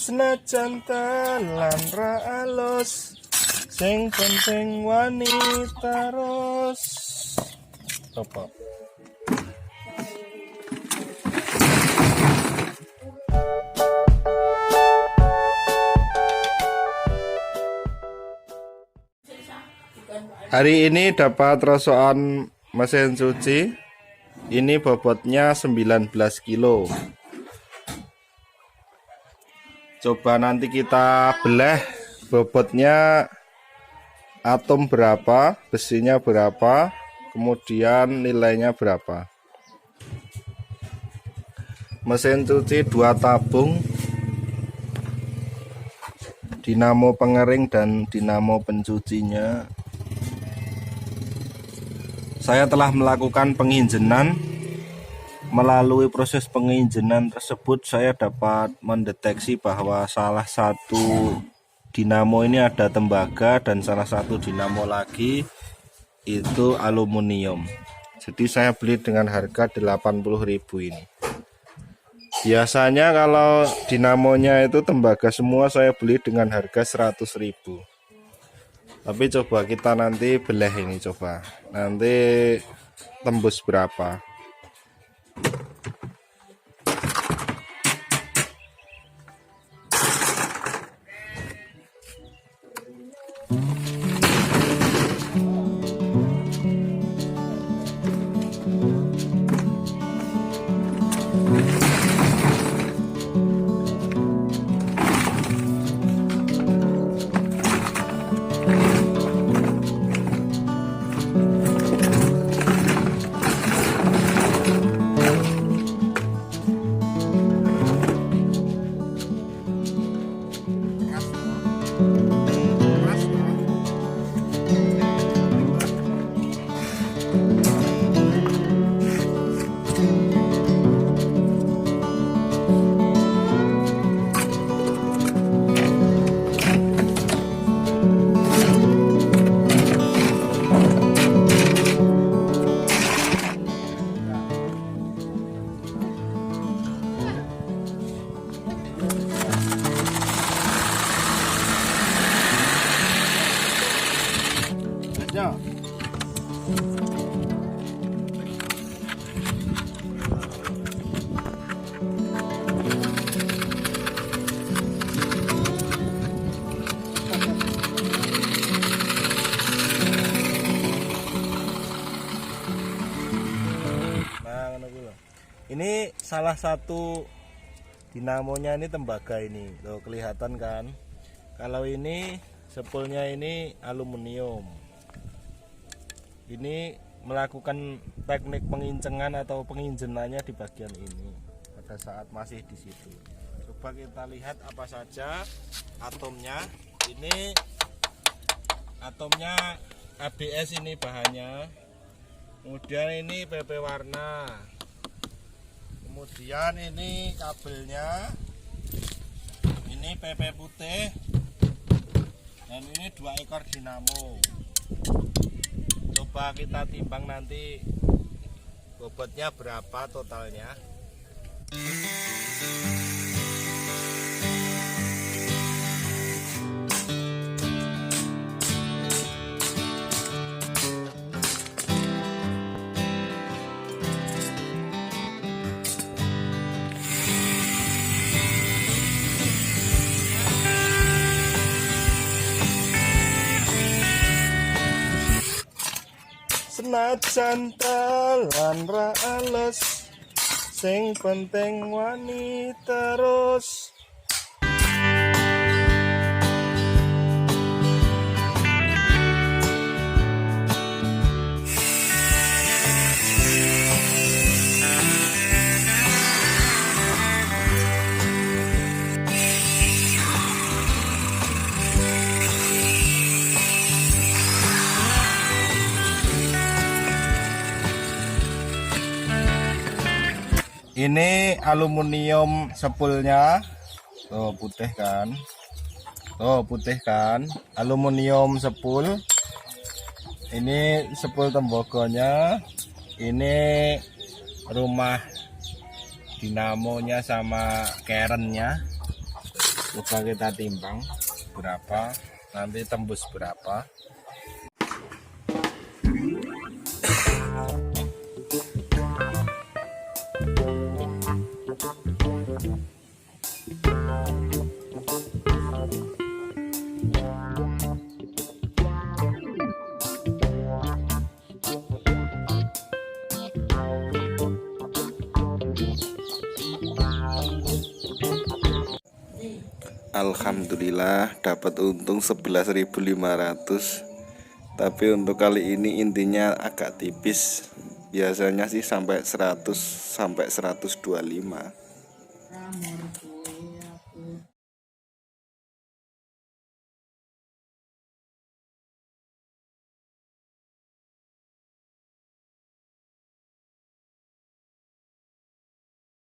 Senajan talan ra alus, sing penting wani terus. Apa? Hari ini dapat rosokan mesin cuci. Ini bobotnya 19 kilo. Coba nanti kita belah bobotnya, atom berapa, besinya berapa, kemudian nilainya berapa. Mesin cuci 2 tabung, dinamo pengering dan dinamo pencucinya. Saya telah melakukan penginjenan. Melalui proses penginjenan tersebut saya dapat mendeteksi bahwa salah satu dinamo ini ada tembaga dan salah satu dinamo lagi itu aluminium. Jadi saya beli dengan harga 80.000 ini. Biasanya kalau dinamonya itu tembaga semua saya beli dengan harga 100.000. Tapi coba kita nanti belah ini, coba nanti tembus berapa. Ya. Ini salah satu dinamonya, ini tembaga ini. Tuh kelihatan kan? Kalau ini sepulnya ini aluminium. Ini melakukan teknik pengincengan atau penginjenannya di bagian ini pada saat masih di situ. Coba kita lihat apa saja atomnya. Ini atomnya ABS, ini bahannya. Kemudian ini PP warna. Kemudian ini kabelnya. Ini PP putih. Dan ini 2 ekor dinamo. Coba kita timbang nanti bobotnya berapa totalnya. Senajan talan ra alus, sing penting wani terus. Ini aluminium sepulnya, tuh putih kan, aluminium sepul. Ini sepul tembogonya, ini rumah dinamonya sama kerennya. Coba kita timbang berapa, nanti tembus berapa. Alhamdulillah dapat untung 11.500. Tapi untuk kali ini intinya agak tipis. Biasanya sih sampai 100 sampai 125.